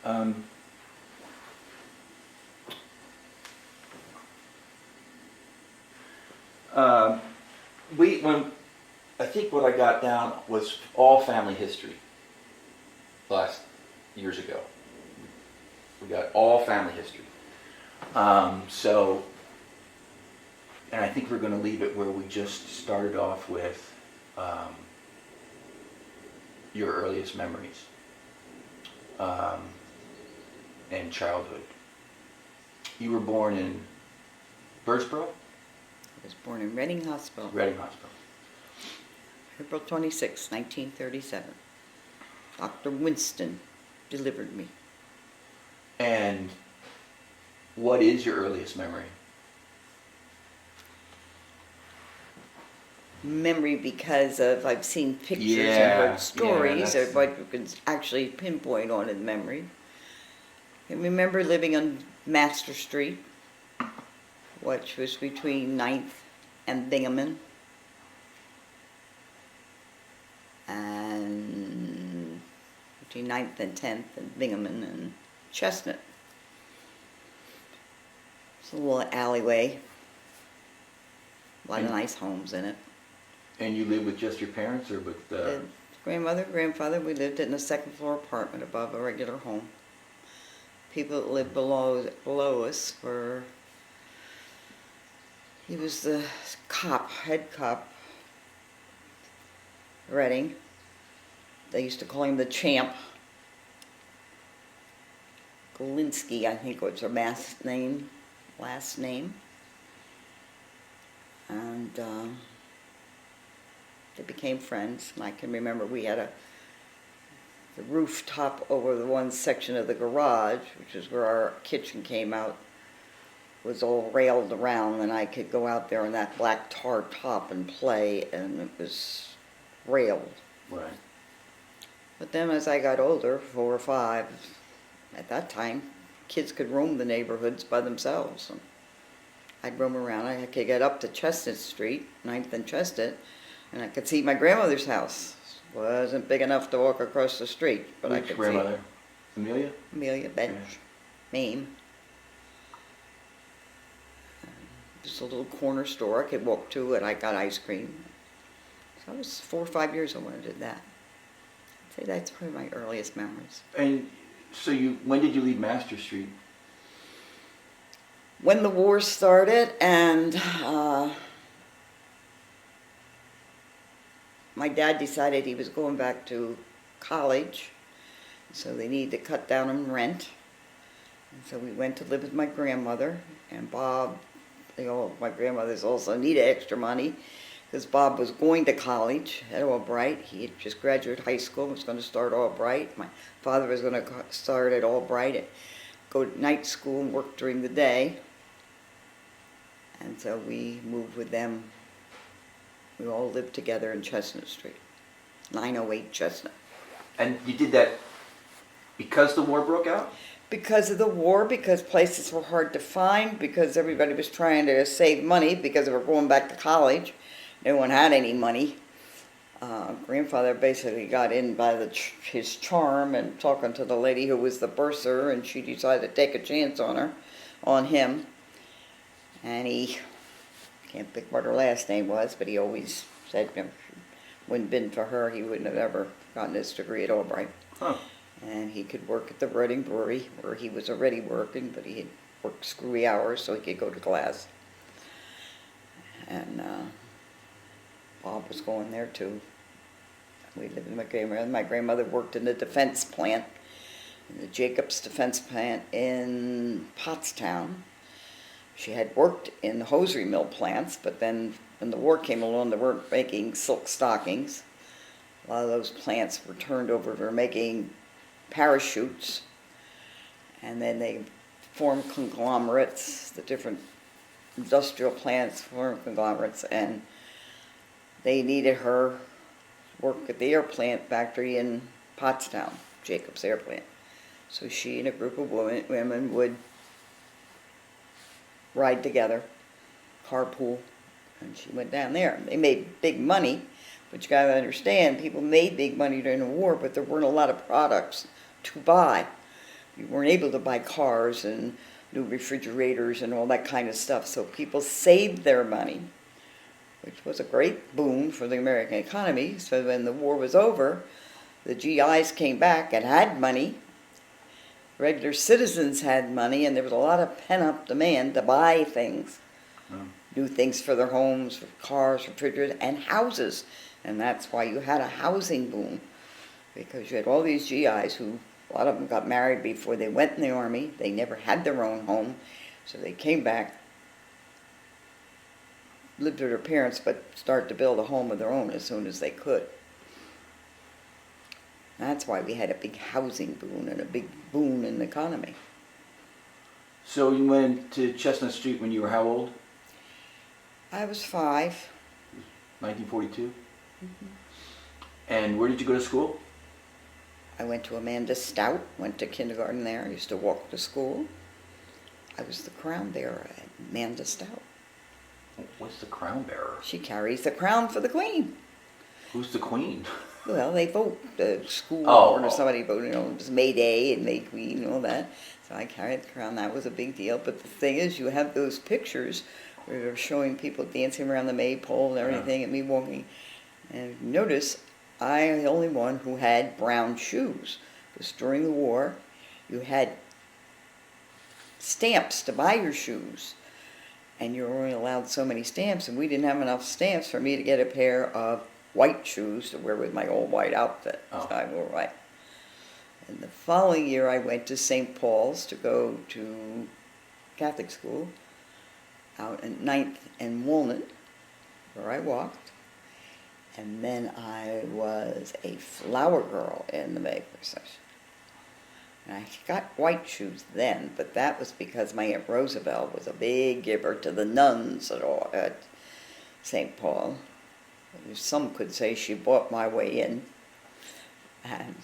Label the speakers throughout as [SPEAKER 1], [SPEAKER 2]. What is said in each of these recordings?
[SPEAKER 1] Um, uh, when I think what I got down was all family history last years ago. We got all family history. So, and I think we're going to leave it where we just started off with your earliest memories and childhood. You were born in Birdsboro?
[SPEAKER 2] I was born in Reading Hospital,
[SPEAKER 1] Reading Hospital.
[SPEAKER 2] April 26, 1937. Dr. Winston delivered me.
[SPEAKER 1] And what is your earliest memory?
[SPEAKER 2] Memory because of I've seen pictures and
[SPEAKER 1] Yeah,
[SPEAKER 2] heard stories
[SPEAKER 1] yeah,
[SPEAKER 2] of what you can actually pinpoint on in memory. I remember living on Master Street, which was between 9th and Bingaman, and between 9th and 10th and Bingaman and Chestnut. It's a little alleyway, a lot of nice homes in it.
[SPEAKER 1] And you lived with just your parents or with
[SPEAKER 2] The grandmother, grandfather, we lived in a second floor apartment above a regular home. People that lived below us were, he was the cop, head cop, Reading. They used to call him the champ. Golinsky, I think was her last name. And they became friends. And I can remember we had the rooftop over the one section of the garage, which is where our kitchen came out, was all railed around, and I could go out there on that black tar top and play, and it was railed.
[SPEAKER 1] right.
[SPEAKER 2] But then as I got older, 4 or 5, at that time, kids could roam the neighborhoods by themselves. And I'd roam around. I could get up to Chestnut Street, 9th and Chestnut, and I could see my grandmother's house. Wasn't big enough to walk across the street, but I
[SPEAKER 1] Which
[SPEAKER 2] could
[SPEAKER 1] grandmother?
[SPEAKER 2] see
[SPEAKER 1] Amelia?
[SPEAKER 2] Amelia Bench,
[SPEAKER 1] Yeah.
[SPEAKER 2] Mame. Just a little corner store I could walk to, and I got ice cream. So I was 4 or 5 years old when I did that. I'd say that's probably my earliest memories.
[SPEAKER 1] And so when did you leave Master Street?
[SPEAKER 2] When the war started, and my dad decided he was going back to college, so they needed to cut down on rent. And so we went to live with my grandmother, and Bob, my grandmothers also needed extra money, because Bob was going to college at Albright. He had just graduated high school, was going to start Albright. My father was going to start at Albright and go to night school and work during the day. And so we moved with them. We all lived together in Chestnut Street, 908 Chestnut.
[SPEAKER 1] And you did that because the war broke out?
[SPEAKER 2] Because of the war, because places were hard to find, because everybody was trying to save money because they were going back to college. No one had any money. Grandfather basically got in by his charm and talking to the lady who was the bursar, and she decided to take a chance on him. And he, can't think what her last name was, but he always said, if it wouldn't have been for her, he wouldn't have ever gotten his degree at Albright.
[SPEAKER 1] Huh.
[SPEAKER 2] And he could work at the Reading Brewery, where he was already working, but he had worked screwy hours so he could go to class. And Bob was going there too. We lived with my grandmother. My grandmother worked in the defense plant, in the Jacobs Defense Plant in Pottstown. She had worked in the hosiery mill plants, but then when the war came along, they weren't making silk stockings. A lot of those plants were turned over to making parachutes, and then they formed conglomerates. The different industrial plants formed conglomerates, and they needed her work at the air plant factory in Pottstown, Jacobs Air Plant. So she and a group of women would ride together, carpool, and she went down there. They made big money, but you gotta understand, people made big money during the war, but there weren't a lot of products to buy. you weren't able to buy cars and new refrigerators and all that kind of stuff. So people saved their money, which was a great boon for the American economy. So when the war was over, the GIs came back and had money. Regular citizens had money, and there was a lot of pent-up demand to buy things, do things for their homes, for cars, refrigerators, and houses. And that's why you had a housing boom, because you had all these GIs who, a lot of them got married before they went in the Army. They never had their own home, so they came back, lived with their parents, but started to build a home of their own as soon as they could. That's why we had a big housing boom and a big boom in the economy.
[SPEAKER 1] So you went to Chestnut Street when you were how old?
[SPEAKER 2] I was 5.
[SPEAKER 1] 1942? And where did you go to school?
[SPEAKER 2] I went to Amanda Stout, went to kindergarten there. I used to walk to school. I was the crown bearer at Amanda Stout.
[SPEAKER 1] What's the crown bearer?
[SPEAKER 2] She carries the crown for the queen.
[SPEAKER 1] Who's the queen?
[SPEAKER 2] Well, they vote, the school
[SPEAKER 1] Oh,
[SPEAKER 2] board or
[SPEAKER 1] oh.
[SPEAKER 2] somebody voted, it was May Day and May Queen and all that. So I carried the crown, that was a big deal. But the thing is, you have those pictures where they're showing people dancing around the maypole and everything, and me walking. And notice, I am the only one who had brown shoes. Because during the war, you had stamps to buy your shoes. And you were only allowed so many stamps, and we didn't have enough stamps for me to get a pair of white shoes to wear with my old white outfit.
[SPEAKER 1] Oh.
[SPEAKER 2] So I wore white. And the following year I went to St. Paul's to go to Catholic school out in 9th and Walnut, where I walked. And then I was a flower girl in the May procession. And I got white shoes then, but that was because my Aunt Roosevelt was a big giver to the nuns at St. Paul. Some could say she bought my way in, and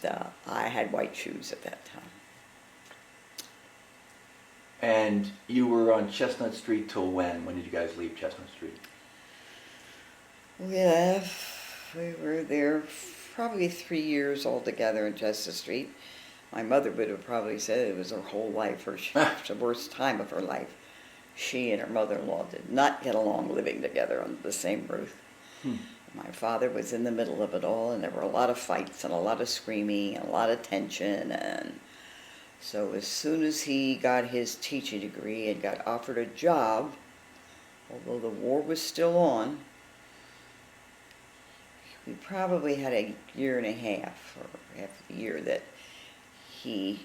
[SPEAKER 2] I had white shoes at that time.
[SPEAKER 1] And you were on Chestnut Street till when? When did you guys leave Chestnut Street?
[SPEAKER 2] We were there probably 3 years altogether in Chestnut Street. My mother would have probably said it was her whole life, or the worst time of her life. She and her mother-in-law did not get along living together under the same roof. My father was in the middle of it all, and there were a lot of fights and a lot of screaming and a lot of tension. And so as soon as he got his teaching degree and got offered a job, although the war was still on, we probably had a year and a half, or half a year, that he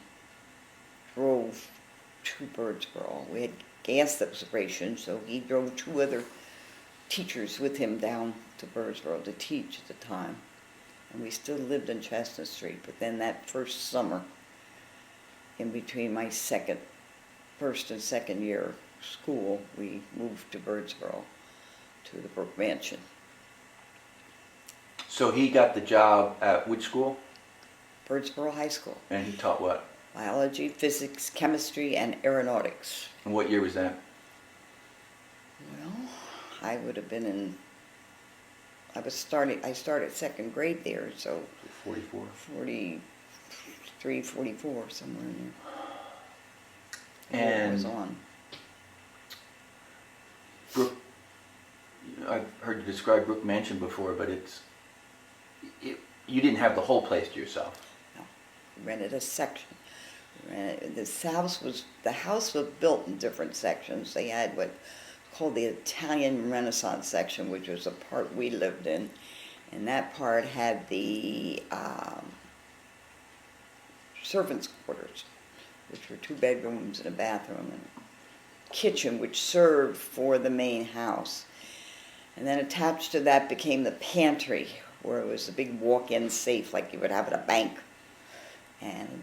[SPEAKER 2] drove to Birdsboro. We had gas that was rationed, so he drove 2 other teachers with him down to Birdsboro to teach at the time. And we still lived in Chestnut Street, but then that first summer, in between my first and second year of school, we moved to Birdsboro, to the Brook Mansion.
[SPEAKER 1] So he got the job at which school?
[SPEAKER 2] Birdsboro High School.
[SPEAKER 1] And he taught what?
[SPEAKER 2] Biology, physics, chemistry, and aeronautics.
[SPEAKER 1] And what year was that?
[SPEAKER 2] Well, I would have been I started second grade there, so
[SPEAKER 1] 44.
[SPEAKER 2] 43, 44, somewhere in there.
[SPEAKER 1] And
[SPEAKER 2] It was on.
[SPEAKER 1] Brook, I've heard you describe Brook Mansion before, but you didn't have the whole place to yourself.
[SPEAKER 2] No, we rented a section. The house was built in different sections. They had what called the Italian Renaissance section, which was the part we lived in, and that part had the servants' quarters, which were 2 bedrooms and a bathroom, and a kitchen which served for the main house. And then attached to that became the pantry, where it was a big walk-in safe like you would have at a bank, and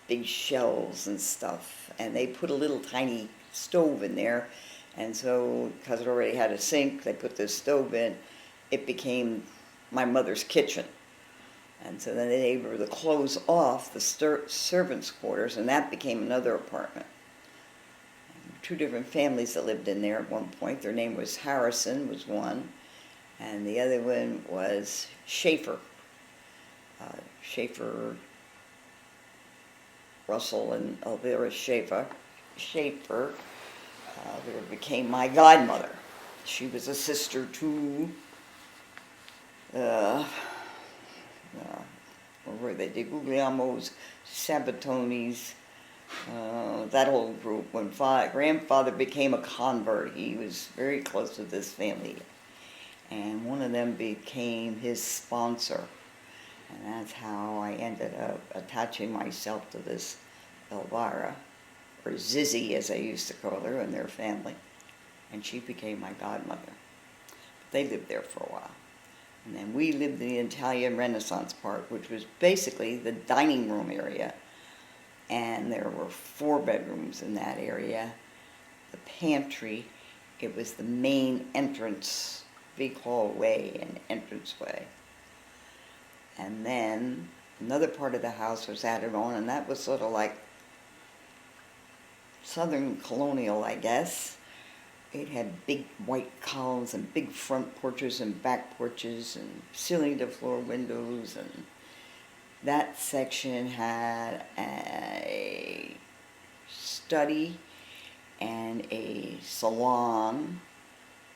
[SPEAKER 2] big shelves and stuff. And they put a little tiny stove in there, and so because it already had a sink, they put this stove in. It became my mother's kitchen. And so then they were to close off the servants' quarters, and that became another apartment. 2 different families that lived in there at one point. Their name was Harrison, was one, and the other one was Schaefer. Schaefer Russell and Elvira Schaefer, there became my godmother. She was a sister to, what were they, the Guglielmos, Sabatonis, that whole group. When grandfather became a convert, he was very close to this family. And one of them became his sponsor. And that's how I ended up attaching myself to this Elvira, or Zizzy as I used to call her, and their family. And she became my godmother. But they lived there for a while. And then we lived in the Italian Renaissance part, which was basically the dining room area. And there were 4 bedrooms in that area. The pantry, it was the main entrance, big hallway and entranceway. And then another part of the house was added on, and that was sort of like Southern colonial, I guess. It had big white columns and big front porches and back porches and ceiling-to-floor windows, and that section had a study and a salon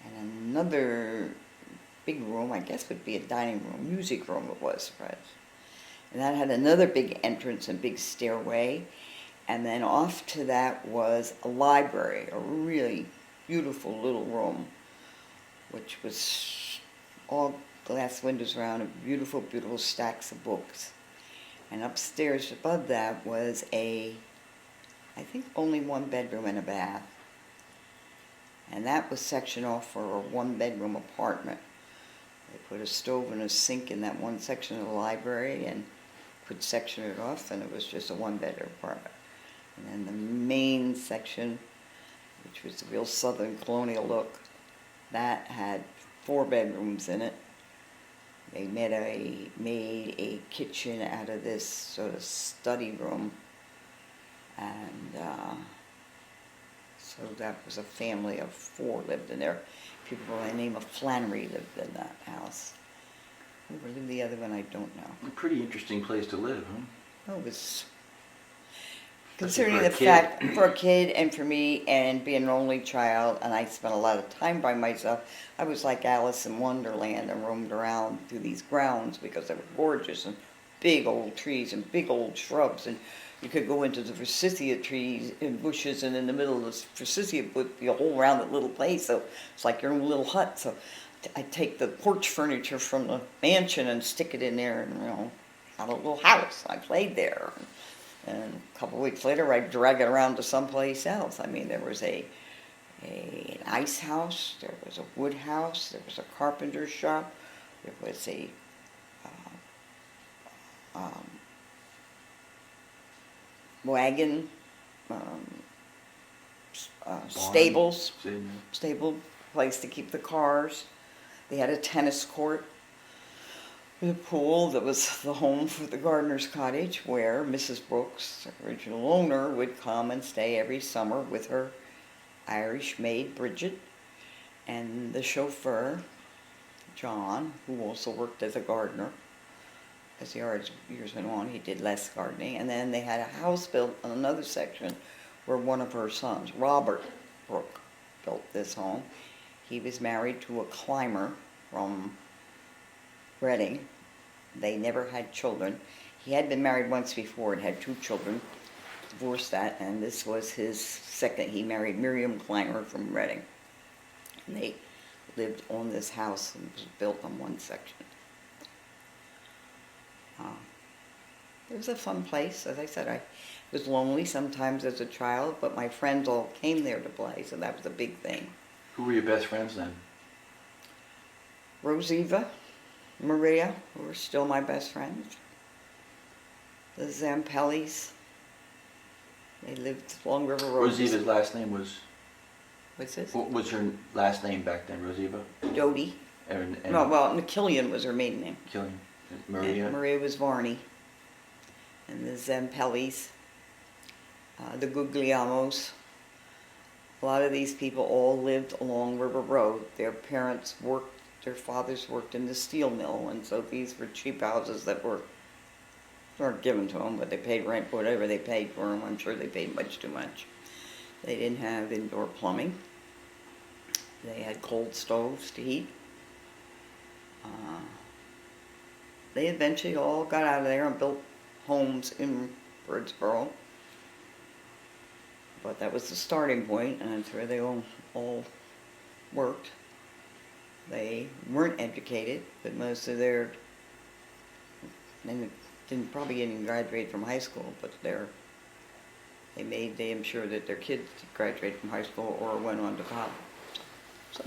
[SPEAKER 2] and another big room, I guess would be a dining room, music room it was, right? And that had another big entrance and big stairway. And then off to that was a library, a really beautiful little room, which was all glass windows around and beautiful, beautiful stacks of books. And upstairs above that was I think only 1 bedroom and a bath. And that was sectioned off for a 1-bedroom apartment. They put a stove and a sink in that one section of the library and could section it off, and it was just a 1-bedroom apartment. And then the main section, which was the real Southern colonial look, that had 4 bedrooms in it. They made a kitchen out of this sort of study room, and so that was a family of 4 lived in there. People by the name of Flannery lived in that house. Who lived the other one, I don't know.
[SPEAKER 1] A pretty interesting place to live, huh?
[SPEAKER 2] Oh, it was,
[SPEAKER 1] Especially
[SPEAKER 2] considering
[SPEAKER 1] for a
[SPEAKER 2] the
[SPEAKER 1] kid.
[SPEAKER 2] fact, for a kid and for me, and being an only child, and I spent a lot of time by myself, I was like Alice in Wonderland and roamed around through these grounds because they were gorgeous and big old trees and big old shrubs, and you could go into the forsythia trees and bushes, and in the middle of this forsythia would be a whole rounded little place, so it's like your own little hut. So I take the porch furniture from the mansion and stick it in there, and had a little house. I played there, and a couple of weeks later I'd drag it around to someplace else. I mean, there was an ice house, there was a wood house, there was a carpenter shop, there was a wagon, stables, stable place to keep the cars. They had a tennis court with a pool that was the home for the gardener's cottage, where Mrs. Brooks, the original owner, would come and stay every summer with her Irish maid, Bridget, and the chauffeur, John, who also worked as a gardener. As the years went on, he did less gardening. And then they had a house built on another section where one of her sons, Robert Brooke, built this home. He was married to a climber from Reading. They never had children. He had been married once before and had 2 children, divorced that, and this was his second. He married Miriam Climber from Reading. And they lived on this house, and it was built on one section. It was a fun place. As I said, I was lonely sometimes as a child, but my friends all came there to play, so that was a big thing.
[SPEAKER 1] Who were your best friends then?
[SPEAKER 2] Roseva, Maria, who are still my best friends. The Zampellis. They lived along River Road.
[SPEAKER 1] Roseva's last name was...
[SPEAKER 2] What's this?
[SPEAKER 1] What was her last name back then, Roseva?
[SPEAKER 2] Dodie.
[SPEAKER 1] And
[SPEAKER 2] No, well, McKillian was her maiden name.
[SPEAKER 1] Killing Maria.
[SPEAKER 2] And Maria was Varney. And the Zampellis, the Guglielmos. A lot of these people all lived along River Road. Their parents worked, their fathers worked in the steel mill, and so these were cheap houses that were weren't given to them, but they paid rent, whatever they paid for them. I'm sure they paid much too much. They didn't have indoor plumbing. They had cold stoves to heat. They eventually all got out of there and built homes in Birdsboro. But that was the starting point, and that's where they all worked. They weren't educated, but most of their, and didn't probably even graduate from high school, but they made damn sure that their kids graduated from high school or went on to college.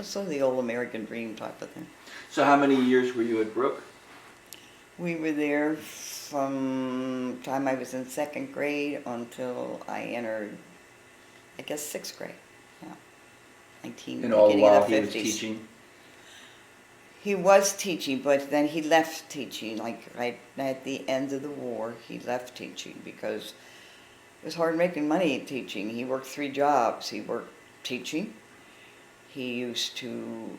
[SPEAKER 2] So the old American dream type of thing.
[SPEAKER 1] So how many years were you at Brook?
[SPEAKER 2] We were there from the time I was in 2nd grade until I entered, I guess, 6th grade. Yeah,
[SPEAKER 1] And all the
[SPEAKER 2] beginning
[SPEAKER 1] while
[SPEAKER 2] of the
[SPEAKER 1] he was
[SPEAKER 2] 50s.
[SPEAKER 1] teaching?
[SPEAKER 2] He was teaching, but then he left teaching, like right at the end of the war. He left teaching because it was hard making money teaching. He worked 3 jobs. He worked teaching. He used to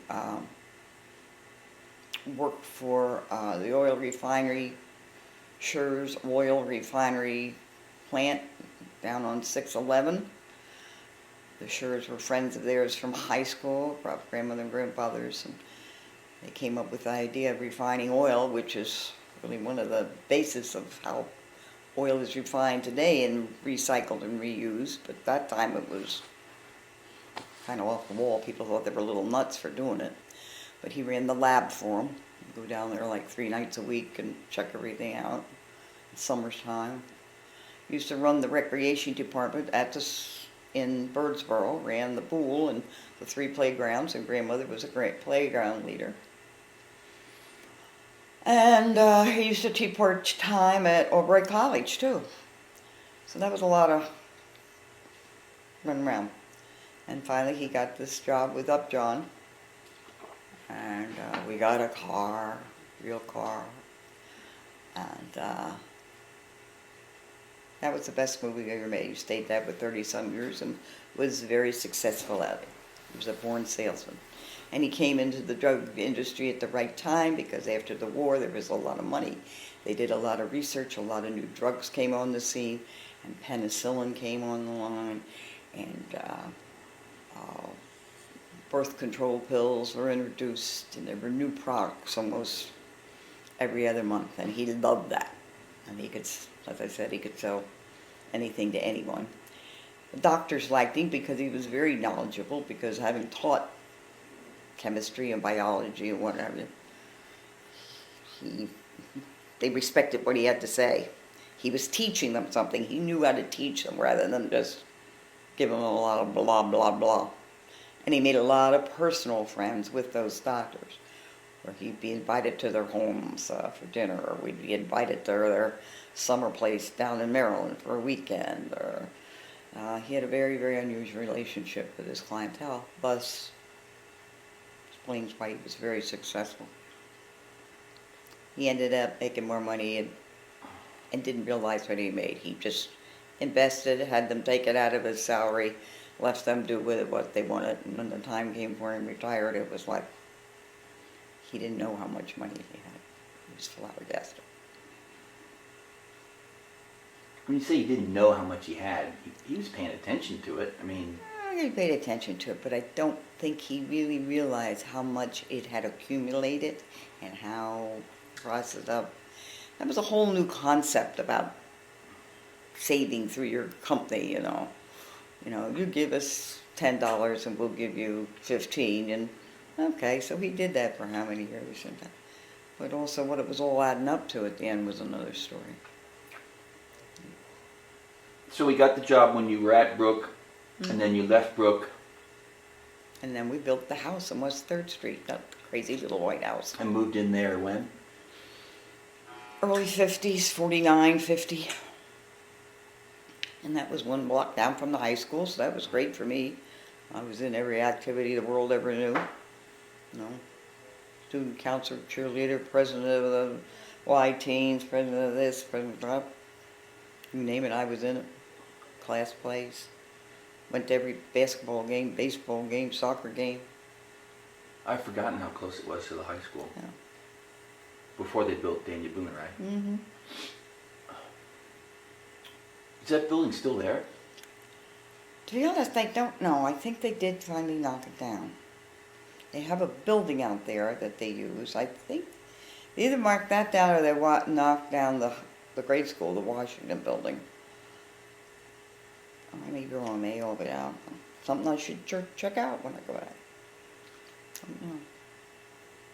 [SPEAKER 2] work for the oil refinery, Schur's oil refinery plant down on 611. The Schurs were friends of theirs from high school, grandmother and grandfathers, and they came up with the idea of refining oil, which is really one of the basis of how oil is refined today and recycled and reused. But at that time it was kind of off the wall. People thought they were a little nuts for doing it. But he ran the lab for them. Go down there like 3 nights a week and check everything out. In summertime. Used to run the recreation department in Birdsboro, ran the pool and the 3 playgrounds, and grandmother was a great playground leader. And he used to teach part-time at Albright College too. So that was a lot of running around. And finally he got this job with Upjohn. And we got a car, real car. And that was the best movie we ever made. He stayed there for 30-some years and was very successful at it. He was a born salesman. And he came into the drug industry at the right time because after the war there was a lot of money. They did a lot of research, a lot of new drugs came on the scene, and penicillin came on the line, and birth control pills were introduced, and there were new products almost every other month, and he loved that. And he could, as I said, he could sell anything to anyone. The doctors liked him because he was very knowledgeable, because having taught chemistry and biology and whatever, they respected what he had to say. He was teaching them something. He knew how to teach them rather than just give them a lot of blah, blah, blah. And he made a lot of personal friends with those doctors, where he'd be invited to their homes for dinner, or we'd be invited to their summer place down in Maryland for a weekend. Or he had a very, very unusual relationship with his clientele. Thus, explains why he was very successful. He ended up making more money and didn't realize what he made. He just invested, had them take it out of his salary, left them do with it what they wanted, and when the time came for him retired, it was like he didn't know how much money he had. He was flabbergasted.
[SPEAKER 1] When you say he didn't know how much he had, he was paying attention to it. I mean...
[SPEAKER 2] He paid attention to it, but I don't think he really realized how much it had accumulated and how processed up. That was a whole new concept about saving through your company, you know. You know, you give us $10 and we'll give you 15, and okay, so he did that for how many years? But also what it was all adding up to at the end was another story.
[SPEAKER 1] So we got the job when you were at Brook, and then you left Brook.
[SPEAKER 2] And then we built the house on West 3rd Street, that crazy little white house.
[SPEAKER 1] And moved in there when?
[SPEAKER 2] Early 50s, 49, 50. And that was 1 block down from the high school, so that was great for me. I was in every activity the world ever knew. You know, student council, cheerleader, president of the Y-Teens, president of this, president of that. You name it, I was in it. Class plays. Went to every basketball game, baseball game, soccer game.
[SPEAKER 1] I've forgotten how close it was to the high school.
[SPEAKER 2] Yeah.
[SPEAKER 1] Before they built Daniel Boone, right?
[SPEAKER 2] Mm-hmm.
[SPEAKER 1] Is that building still there?
[SPEAKER 2] To be honest, I don't know. I think they did finally knock it down. They have a building out there that they use. I think they either marked that down or they knocked down the grade school, the Washington building. I may be wrong, I may all be out. Something I should check out when I go back. I don't know.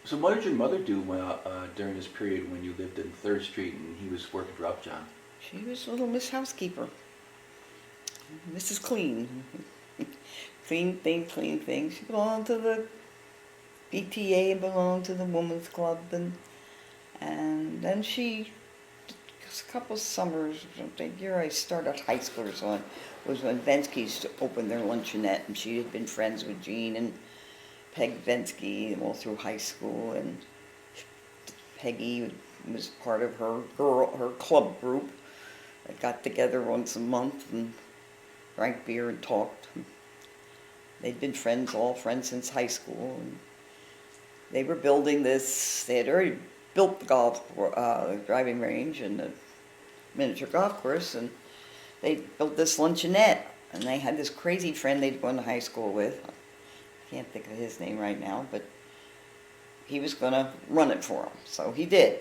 [SPEAKER 1] So what did your mother do during this period when you lived in 3rd Street and he was working for Upjohn?
[SPEAKER 2] She was little Miss Housekeeper. Mrs. Clean. Clean thing. She belonged to the BTA and belonged to the Women's Club. And then she, a couple summers or something, the year I started high school or so, was when Vensky's opened their luncheonette, and she had been friends with Jean and Peg Vensky all through high school, and Peggy was part of her club group that got together once a month and drank beer and talked. They'd been all friends since high school, and they were building this. They had already built the driving range and the miniature golf course, and they built this luncheonette, and they had this crazy friend they'd gone to high school with. I can't think of his name right now, but he was going to run it for him, so he did.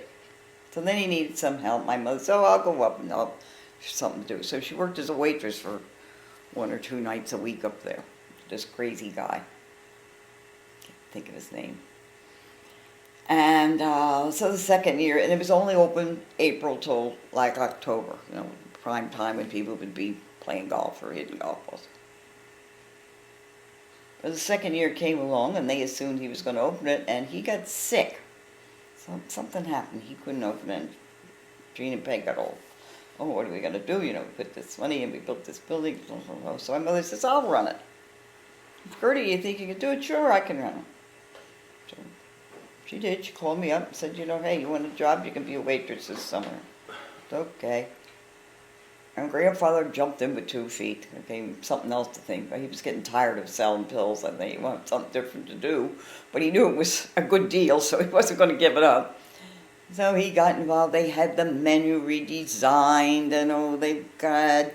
[SPEAKER 2] So then he needed some help. My mother said, I'll go up and I'll something to do. So she worked as a waitress for 1 or 2 nights a week up there. This crazy guy. Can't think of his name. And so the second year, and it was only open April till like October, prime time when people would be playing golf or hitting golf balls. But the second year came along, and they assumed he was going to open it, and he got sick. So something happened. He couldn't open it. Jean and Peg got old. Oh, what are we going to do? We put this money in, we built this building. So my mother says, I'll run it. Gertie, you think you can do it? Sure, I can run it. So she did. She called me up and said, hey, you want a job? You can be a waitress this summer. Okay. And grandfather jumped in with 2 feet. It gave him something else to think. But he was getting tired of selling pills. I think he wanted something different to do. But he knew it was a good deal, so he wasn't going to give it up. So he got involved. They had the menu redesigned, and they got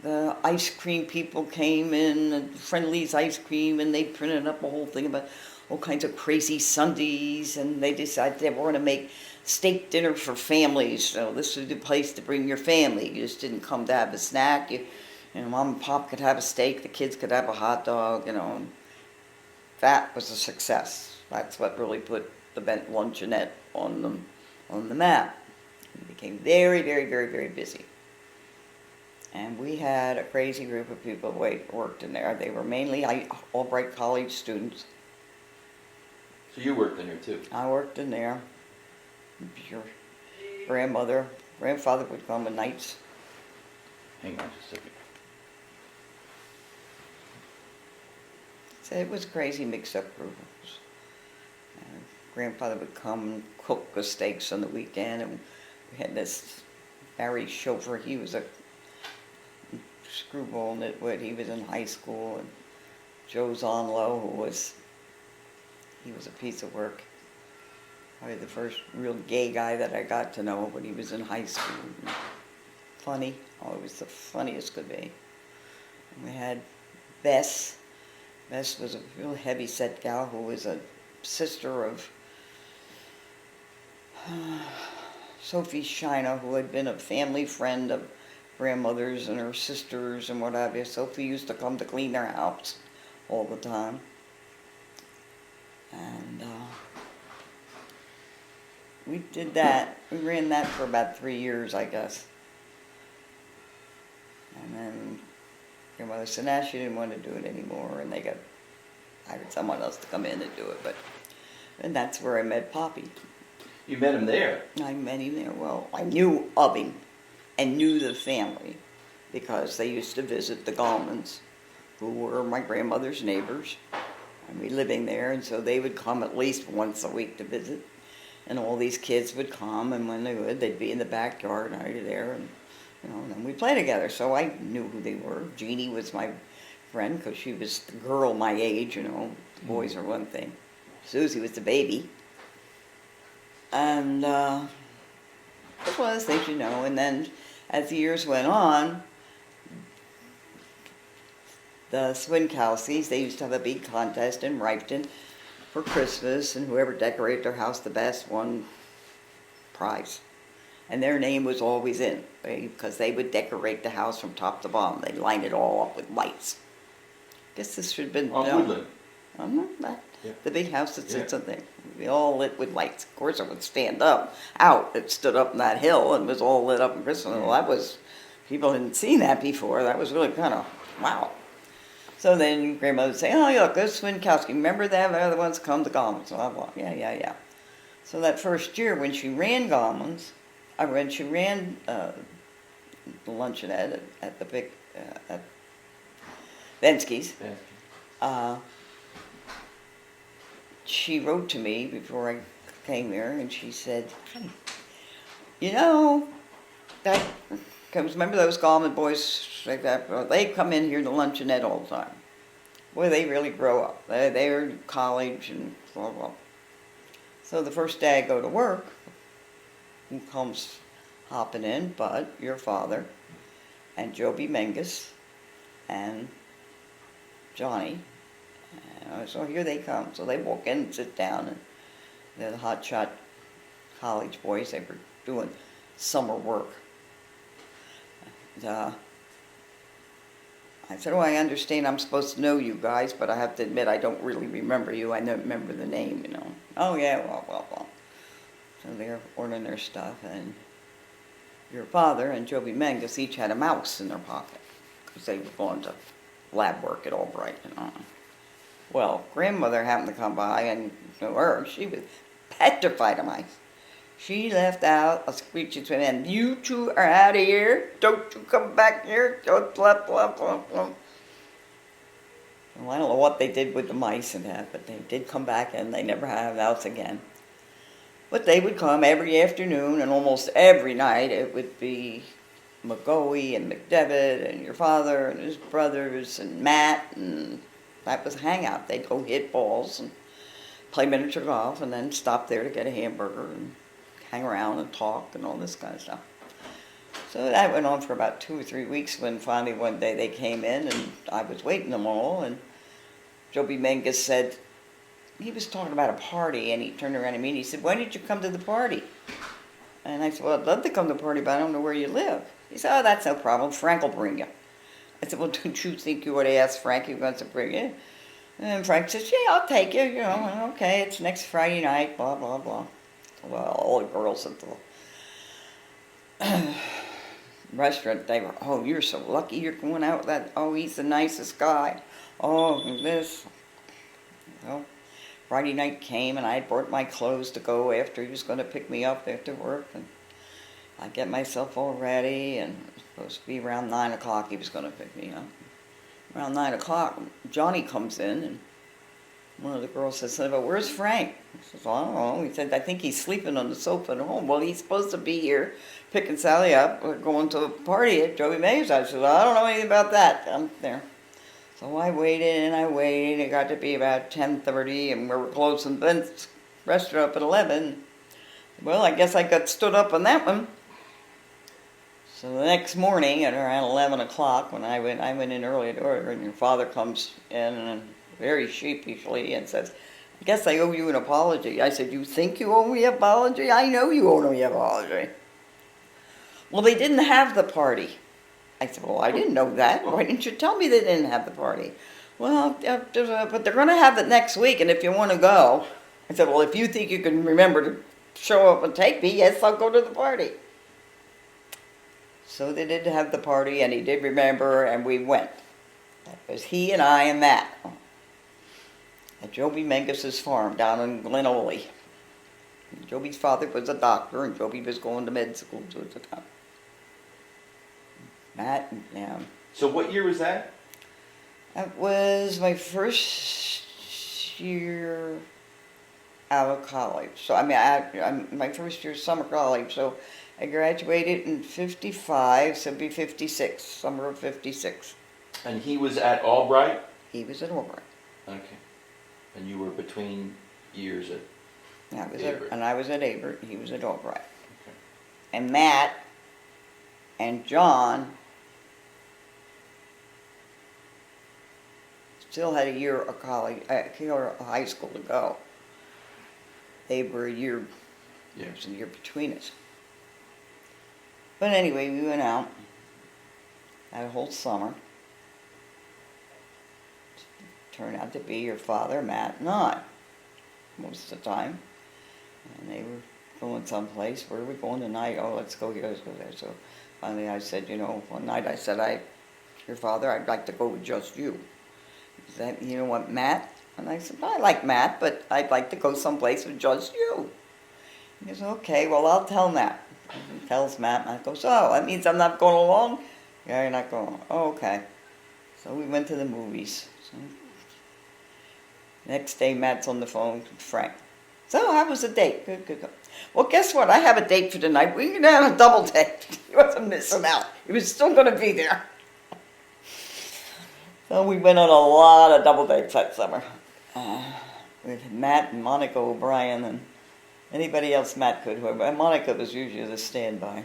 [SPEAKER 2] the ice cream people came in, and Friendly's ice cream, and they printed up a whole thing about all kinds of crazy Sundays, and they decided they were going to make steak dinner for families. So this was the place to bring your family. You just didn't come to have a snack. Mom and Pop could have a steak, the kids could have a hot dog, and that was a success. That's what really put the Bent Luncheonette on the map. It became very, very, very, very busy. And we had a crazy group of people that worked in there. They were mainly Albright College students.
[SPEAKER 1] So you worked in there too?
[SPEAKER 2] I worked in there. Your grandfather would come at nights.
[SPEAKER 1] Hang on just a second.
[SPEAKER 2] So it was a crazy mixed-up group. Grandfather would come and cook the steaks on the weekend, and we had this Barry chauffeur. He was a screwball nitwit. He was in high school, and Joe Zonlow, he was a piece of work. Probably the first real gay guy that I got to know when he was in high school. Funny, always the funniest could be. And we had Bess. Bess was a real heavy-set gal who was a sister of Sophie Shiner, who had been a family friend of grandmother's and her sisters and what have you. Sophie used to come to clean their house all the time. And we did that. We ran that for about 3 years, I guess. And then grandmother said, nah, she didn't want to do it anymore, and they hired someone else to come in and do it. And that's where I met Poppy.
[SPEAKER 1] You met him there?
[SPEAKER 2] I met him there. Well, I knew of him and knew the family because they used to visit the Gallmans, who were my grandmother's neighbors. And we living there, and so they would come at least once a week to visit. And all these kids would come, and when they would, they'd be in the backyard, and I'd be there, and and then we'd play together. So I knew who they were. Jeannie was my friend because she was the girl my age, boys are one thing. Susie was the baby. And it was one of those things, and then as the years went on, the Swienckowskis, they used to have a big contest in Repton for Christmas, and whoever decorated their house the best won prize. And their name was always in, because they would decorate the house from top to bottom. They'd line it all up with lights. Guess this should have been
[SPEAKER 1] On
[SPEAKER 2] done.
[SPEAKER 1] Woodland.
[SPEAKER 2] That,
[SPEAKER 1] Yeah.
[SPEAKER 2] the big house that sits
[SPEAKER 1] Yeah.
[SPEAKER 2] up there. We all lit with lights. Of course, it would stand up, out. It stood up in that hill and was all lit up in Christmas. Well, that was, people hadn't seen that before. That was really kind of, wow. So then Grandmother would say, oh, look, there's Swienckowski. Remember them? They're the ones who come to Gommons. Blah, blah. Yeah. So that first year when she ran Gommons, when she ran the luncheonette at the big, at Swienckowski's, she wrote to me before I came here, and she said, you know, that, because remember those Gommon boys like that, well, they come in here to luncheonette all the time. Boy, they really grow up. They're in college and blah, blah. So the first day I go to work, who comes hopping in but your father and Joby Menges and Johnny. So here they come. So they walk in and sit down, and they're the hotshot college boys. They were doing summer work. And, I said, oh, I understand I'm supposed to know you guys, but I have to admit I don't really remember you. I don't remember the name, you know. Oh, yeah, well. So they're ordering their stuff, and your father and Joby Menges each had a mouse in their pocket because they were going to lab work at Albright, you know. Well, Grandmother happened to come by, and she was petrified of mice. She left out a screeching to them, you two are out of here. Don't you come back here. Don't blah, blah, blah, blah. Well, I don't know what they did with the mice and that, but they did come back, and they never had a mouse again. But they would come every afternoon, and almost every night it would be McGoey and McDevitt and your father and his brothers and Matt, and that was a hangout. They'd go hit balls and play miniature golf, and then stop there to get a hamburger and hang around and talk and all this kind of stuff. So that went on for about 2 or 3 weeks, when finally one day they came in, and I was waiting them all, and Joby Menges said, he was talking about a party, and he turned around to me and he said, why didn't you come to the party? And I said, well, I'd love to come to the party, but I don't know where you live. He said, oh, that's no problem. Frank will bring you. I said, well, don't you think you ought to ask Frank if he wants to bring you? And Frank says, yeah, I'll take you. You know, okay, it's next Friday night, blah, blah, blah. Well, all the girls at the restaurant, they were, oh, you're so lucky you're going out with that. Oh, he's the nicest guy. Oh, and this. Well, Friday night came, and I had brought my clothes to go after he was going to pick me up after work. And I get myself all ready, and it was supposed to be around 9 o'clock he was going to pick me up. Around 9 o'clock, Johnny comes in, and one of the girls says, well, where's Frank? I says, well, I don't know. He said, I think he's sleeping on the sofa at home. Well, he's supposed to be here picking Sally up. We're going to a party at Joby Menges. I said, well, I don't know anything about that. I'm there. So I waited and I waited. It got to be about 10:30, and we were closing the restaurant up at 11. Well, I guess I got stood up on that one. So the next morning at around 11 o'clock, when I went in early to order, and your father comes in and very sheepishly and says, I guess I owe you an apology. I said, you think you owe me an apology? I know you owe me an apology. Well, they didn't have the party. I said, well, I didn't know that. Why didn't you tell me they didn't have the party? Well, but they're going to have it next week, and if you want to go. I said, well, if you think you can remember to show up and take me, yes, I'll go to the party. So they did have the party, and he did remember, and we went. That was he and I and Matt at Joby Menges' farm down in Glenoley. Joby's father was a doctor, and Joby was going to med school at the time. Matt, yeah.
[SPEAKER 1] So what year was that?
[SPEAKER 2] That was my first year out of college. So, my first year of summer college. So I graduated in 55, so it'd be 56, summer of 56.
[SPEAKER 1] And he was at Albright?
[SPEAKER 2] He was at Albright.
[SPEAKER 1] Okay. And you were between years at
[SPEAKER 2] I was at Abert, he was at Albright.
[SPEAKER 1] Okay.
[SPEAKER 2] And Matt and John still had a year of college, a year of high school to go. They were a year,
[SPEAKER 1] Yeah.
[SPEAKER 2] there was a year between us. But anyway, we went out, had a whole summer. Turned out to be your father, Matt, and I, most of the time. And they were going someplace. Where are we going tonight? Oh, let's go here, let's go there. So finally I said, one night I said, your father, I'd like to go with just you. He said, you know what, Matt? And I said, I like Matt, but I'd like to go someplace with just you. He goes, okay, well, I'll tell Matt. He tells Matt, and I go, so that means I'm not going along? Yeah, you're not going. Oh, okay. So we went to the movies. So, next day, Matt's on the phone with Frank. So, how was the date? Good, good, good. Well, guess what? I have a date for tonight. We're going to have a double date. He wasn't missing out. He was still going to be there. So we went on a lot of double dates that summer. With Matt and Monica O'Brien and anybody else Matt could. And Monica was usually the standby.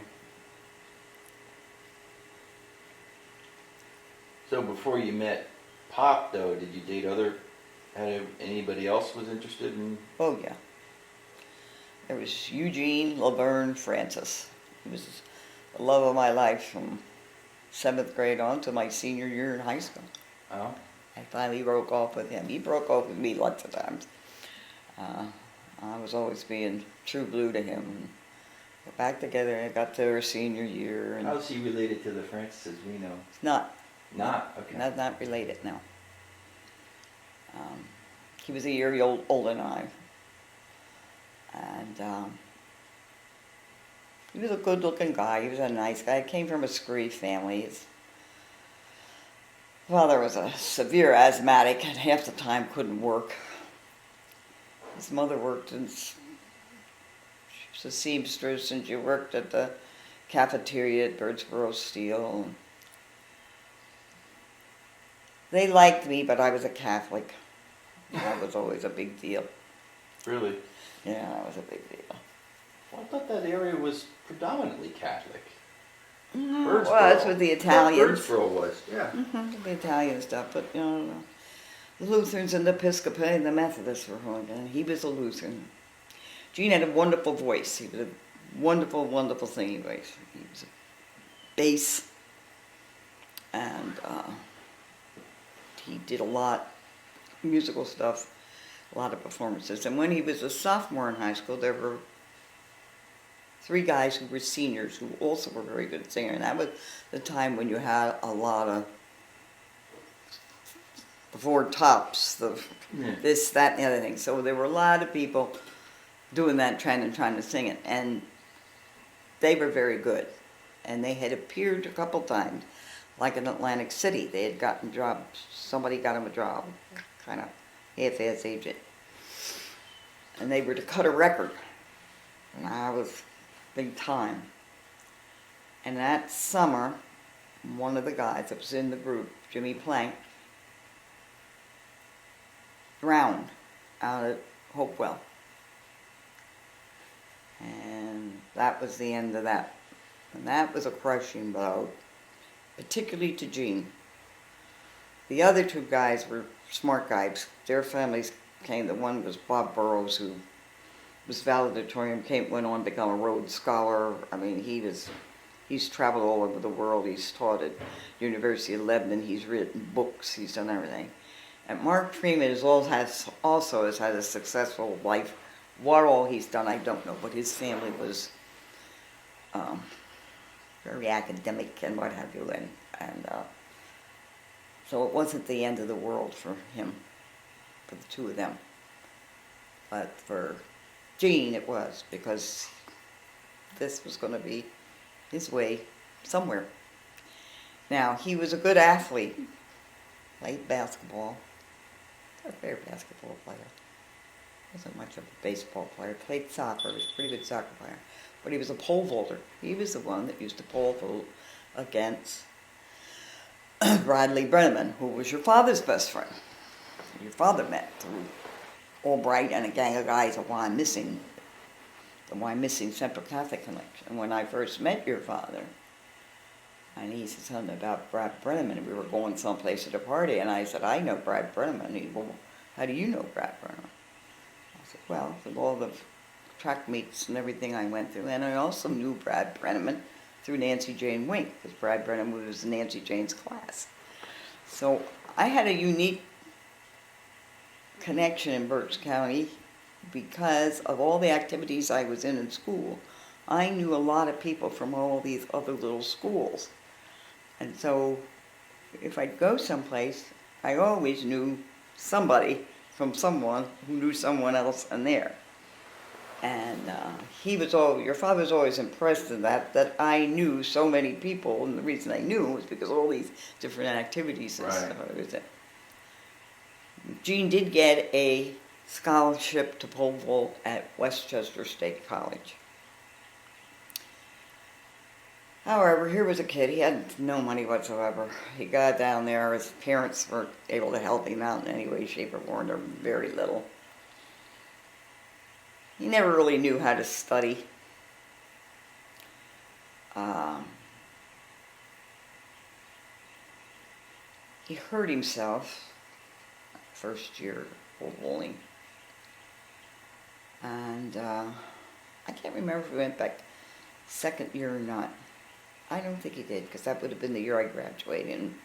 [SPEAKER 1] So before you met Pop, though, did you date anybody else was interested in?
[SPEAKER 2] Oh, yeah. There was Eugene Laverne Francis. He was the love of my life from 7th grade on to my senior year in high school.
[SPEAKER 1] Oh.
[SPEAKER 2] I finally broke off with him. He broke off with me lots of times. I was always being true blue to him. And we're back together and got to our senior year. And
[SPEAKER 1] How's he related to the Francises we know?
[SPEAKER 2] it's not.
[SPEAKER 1] Not? Okay.
[SPEAKER 2] Not related, no. He was a year older than I. And he was a good-looking guy. He was a nice guy. He came from a screwy family. His father was a severe asthmatic and half the time couldn't work. His mother worked she was a seamstress, and she worked at the cafeteria at Birdsboro Steel. They liked me, but I was a Catholic. That was always a big deal.
[SPEAKER 1] Really?
[SPEAKER 2] Yeah, that was a big deal.
[SPEAKER 1] Well, I thought that area was predominantly Catholic.
[SPEAKER 2] Well, that's with the Italians.
[SPEAKER 1] Birdsboro was, yeah.
[SPEAKER 2] The Italian stuff, but the Lutherans and the Episcopal and the Methodists were on, and he was a Lutheran. Gene had a wonderful voice. He was a wonderful, wonderful singing voice. He was a bass, and he did a lot musical stuff, a lot of performances. And when he was a sophomore in high school, there were 3 guys who were seniors who also were very good singers. And that was the time when you had a lot of the Four Tops, this, that, and the other thing. So there were a lot of people doing that, trying to sing it. And they were very good. And they had appeared a couple times, like in Atlantic City. They had gotten jobs. Somebody got them a job, kind of half-ass agent. And they were to cut a record. And I was big time. And that summer, one of the guys that was in the group, Jimmy Plank, drowned out at Hopewell. And that was the end of that. And that was a crushing blow, particularly to Gene. The other 2 guys were smart guys. Their families came. The one was Bob Burrows, who was valedictorian, went on to become a Rhodes Scholar. I mean, he's traveled all over the world. He's taught at University of Lebanon. He's written books. He's done everything. And Mark Freeman also has had a successful life. What all he's done, I don't know, but his family was very academic and what have you, and so it wasn't the end of the world for him, for the 2 of them. But for Gene, it was, because this was going to be his way somewhere. Now, he was a good athlete, played basketball, a fair basketball player. Wasn't much of a baseball player, played soccer, was a pretty good soccer player. But he was a pole vaulter. He was the one that used to pole vault against Bradley Brenneman, who was your father's best friend. Your father met through Albright and a gang of guys at Why Missing, the Why Missing Central Catholic Connection. And when I first met your father, And he said something about Brad Brenneman, and we were going someplace at a party, and I said, I know Brad Brenneman. And he said, well, how do you know Brad Brenneman? I said, well, with all the track meets and everything I went through, and I also knew Brad Brenneman through Nancy Jane Wink, because Brad Brenneman was in Nancy Jane's class. So I had a unique connection in Berks County because of all the activities I was in school. I knew a lot of people from all these other little schools. And so if I'd go someplace, I always knew somebody from someone who knew someone else in there. And your father was always impressed in that I knew so many people, and the reason I knew was because of all these different activities and stuff I was in. Jean did get a scholarship to pole vault at Westchester State College. However, here was a kid, he had no money whatsoever. He got down there, his parents weren't able to help him out in any way, shape, or form, or very little. He never really knew how to study. He hurt himself first year pole vaulting. And I can't remember if he went back second year or not. I don't think he did, because that would have been the year I graduated, and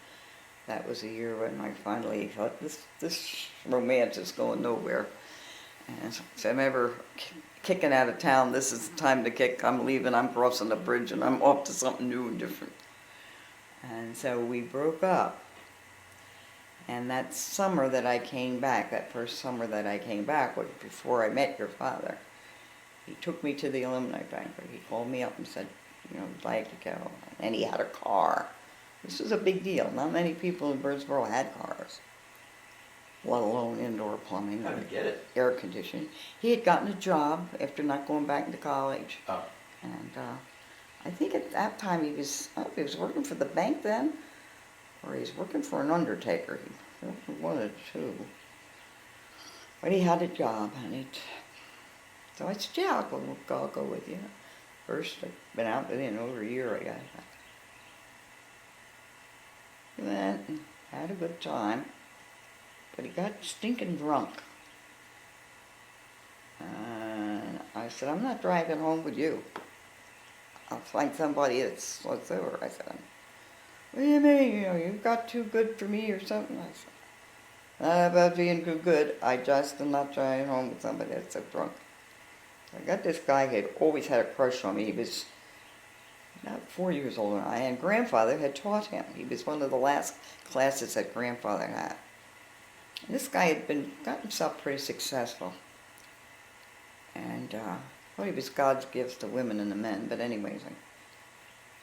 [SPEAKER 2] that was the year when I finally thought, this romance is going nowhere. And so if I'm ever kicking out of town, this is the time to kick. I'm leaving, I'm crossing the bridge, and I'm off to something new and different. And so we broke up. And that summer that I came back, that first summer that I came back, was before I met your father. He took me to the alumni banquet. He called me up and said, I'd like to go. And he had a car. This was a big deal. Not many people in Birdsboro had cars, let alone indoor plumbing or air conditioning. He had gotten a job after not going back into college.
[SPEAKER 1] Oh.
[SPEAKER 2] And I think at that time he was working for the bank then, or he was working for an undertaker. He wanted to. But he had a job, and so I said, yeah, I'll go with you. First, I've been out in over a year, I guess. He went and had a good time, but he got stinking drunk. And I said, I'm not driving home with you. I'll find somebody that's over. I said, what do you mean? You got too good for me or something? I said, not about being too good. I just am not driving home with somebody that's so drunk. I got this guy who had always had a crush on me. He was about 4 years older than I, and grandfather had taught him. He was one of the last classes that grandfather had. And this guy had got himself pretty successful. And well, he was God's gifts to women and the men, but anyways,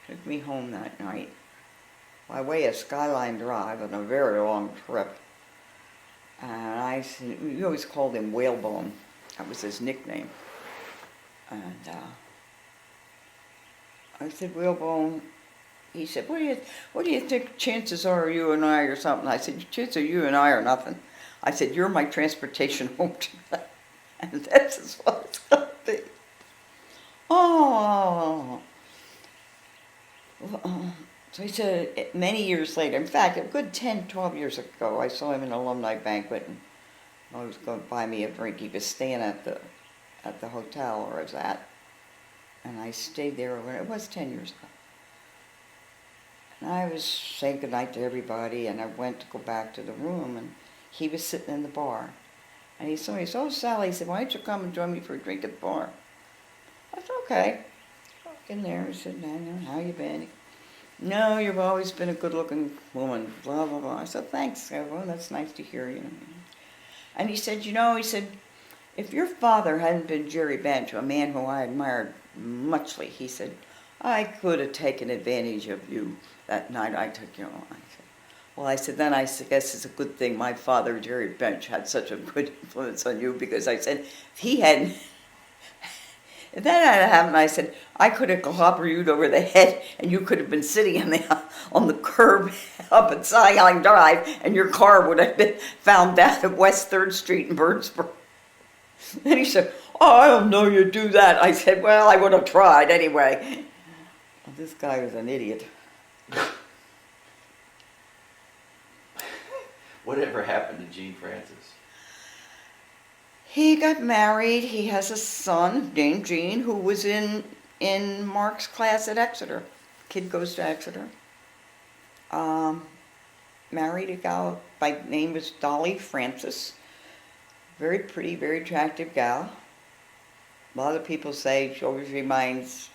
[SPEAKER 2] he took me home that night by way of Skyline Drive on a very long trip. And I said, we always called him Whalebone. That was his nickname. And I said, Whalebone, he said, what do you think chances are you and I or something? I said, chances are you and I are nothing. I said, you're my transportation home tonight. And this is what it's going to be. Oh. So he said, many years later, in fact, a good 10, 12 years ago, I saw him in an alumni banquet, and I was going to buy me a drink. He was staying at the hotel where I was at, and I stayed there when it was 10 years ago. And I was saying goodnight to everybody, and I went to go back to the room, and he was sitting in the bar. And he saw me, he said, oh, Sally, he said, why don't you come and join me for a drink at the bar? I said, okay. In there, he said, how you been? No, you've always been a good-looking woman, blah, blah, blah. I said, thanks. Well, that's nice to hear, And he said, he said, if your father hadn't been Jerry Bench, a man who I admired muchly, he said, I could have taken advantage of you that night I took you on. I said, then I guess it's a good thing my father, Jerry Bench, had such a good influence on you, because I said, if he hadn't, if that hadn't happened, I said, I could have clobbered you over the head, and you could have been sitting on the curb up at Skyline Drive, and your car would have been found down at West 3rd Street in Birdsboro. And he said, oh, I don't know you do that. I said, well, I would have tried anyway. Well, this guy was an idiot.
[SPEAKER 1] Whatever happened to Gene Francis?
[SPEAKER 2] He got married. He has a son named Gene who was in Mark's class at Exeter. Kid goes to Exeter. Married a gal by name was Dolly Francis. Very pretty, very attractive gal. A lot of people say she always reminds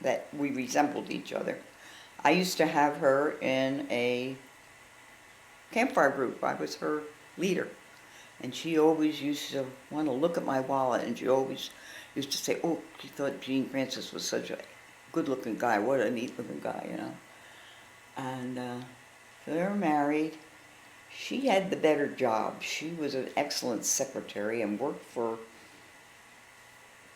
[SPEAKER 2] that we resembled each other. I used to have her in a campfire group. I was her leader. And she always used to want to look at my wallet, and she always used to say, oh, she thought Gene Francis was such a good-looking guy. What a neat-looking guy, you know. And so they were married. She had the better job. She was an excellent secretary and worked for,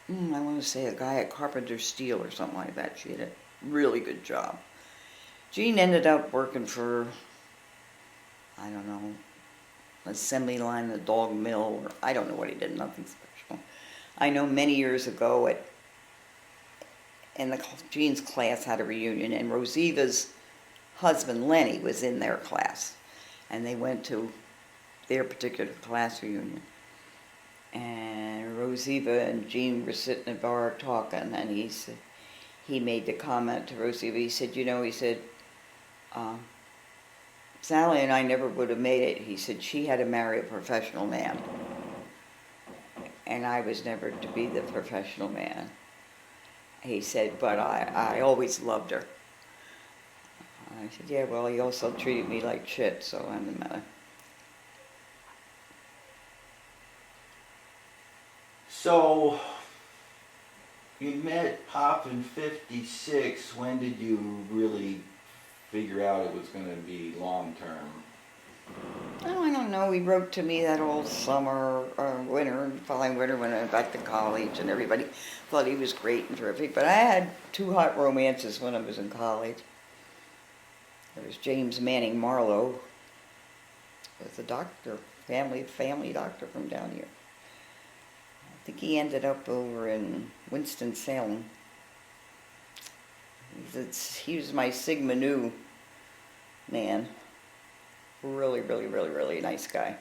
[SPEAKER 2] I want to say a guy at Carpenter Steel or something like that. She had a really good job. Gene ended up working for, I don't know, assembly line, a dog mill, or I don't know what he did, nothing special. I know many years ago Gene's class had a reunion, and Rosiva's husband, Lenny, was in their class. And they went to their particular class reunion. And Rosiva and Gene were sitting at the bar talking, and he made the comment to Rosiva, he said, Sally and I never would have made it. He said she had to marry a professional man. And I was never to be the professional man. He said, but I always loved her. I said, yeah, well, he also treated me like shit, so I'm the matter.
[SPEAKER 1] So, you met Pop in '56. When did you really figure out it was going to be long term?
[SPEAKER 2] Oh, I don't know. He wrote to me that whole summer or winter, following winter when I went back to college, and everybody thought he was great and terrific. But I had two hot romances when I was in college. There was James Manning Marlowe, was a doctor, family doctor from down here. I think he ended up over in Winston-Salem. He was my Sigma Nu man. Really, really, really, really nice guy.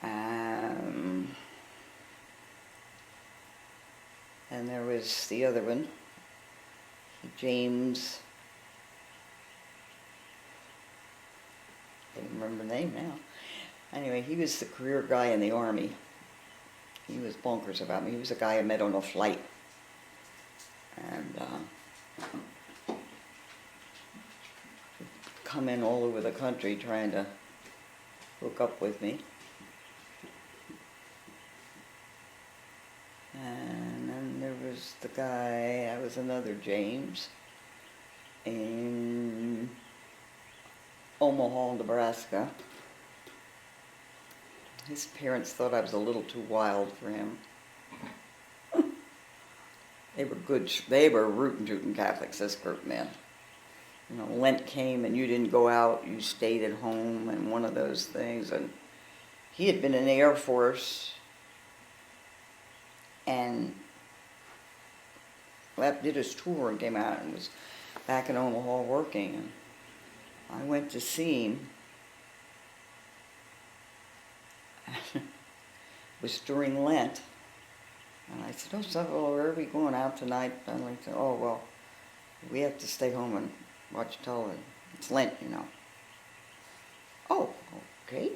[SPEAKER 2] And there was the other one, James. I don't remember the name now. Anyway, he was the career guy in the Army. He was bonkers about me. He was a guy I met on a flight. And come in all over the country trying to hook up with me. And then there was the guy, that was another James, in Omaha, Nebraska. His parents thought I was a little too wild for him. They were good, they were rootin' tootin' Catholics, this group, man. You know, Lent came and you didn't go out, you stayed at home, and one of those things. And he had been in the Air Force and did his tour and came out and was back in Omaha working. And I went to see him. It was during Lent. And I said, oh, so, well, where are we going out tonight? And I said, oh, well, we have to stay home and watch television. It's Lent, you know. Oh, okay.